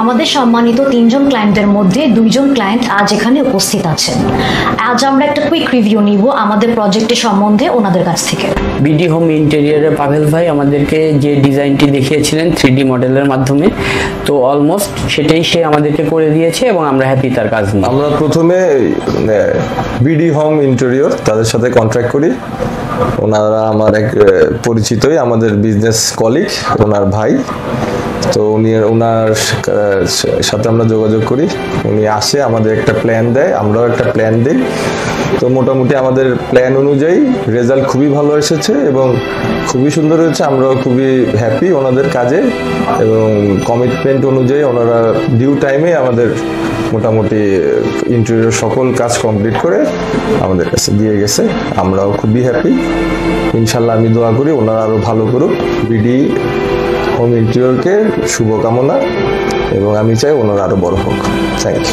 আমাদের সম্মানিত 3 জন ক্লায়েন্টের মধ্যে 2 জন ক্লায়েন্ট আজ এখানে উপস্থিত আছেন। আজ আমরা একটা কুইক রিভিউ নিব আমাদের প্রজেক্টের সম্বন্ধে ওনাদের কাছ থেকে। বিডি হোম ইন্টেরিয়রে পাভেল ভাই আমাদেরকে যে ডিজাইনটি দেখিয়েছিলেন 3D মডেলের মাধ্যমে, তো অলমোস্ট সেটাই সে আমাদেরকে করে দিয়েছে এবং আমরা হ্যাপি তার কাজ নিয়ে। আমরা প্রথমে বিডি হোম ইন্টেরিয়র তাদের সাথে কন্ট্রাক্ট করি। ওনারা আমার এক পরিচিতই, আমাদের বিজনেস কলিগ, ওনার ভাই। তো ওনার সাথে আমরা যোগাযোগ করি, উনি আসে, আমাদের একটা প্ল্যান দেয়, আমরাও একটা প্ল্যান দিই। তো মোটামুটি আমাদের প্ল্যান অনুযায়ী রেজাল্ট খুবই ভালো এসেছে এবং খুবই সুন্দর হয়েছে। আমরাও খুবই হ্যাপি ওনাদের কাজে এবং কমিটমেন্ট অনুযায়ী ওনারা ডিউ টাইমে আমাদের মোটামুটি ইন্টেরিয়র সকল কাজ কমপ্লিট করে আমাদের কাছে দিয়ে গেছে। আমরাও খুবই হ্যাপি। ইনশাল্লাহ আমি দোয়া করি ওনারা আরও ভালো করুক। বিডি হোম ইন্টেরিয়রকে শুভকামনা এবং আমি চাই ওনারা আরও বড় হোক। Thank you.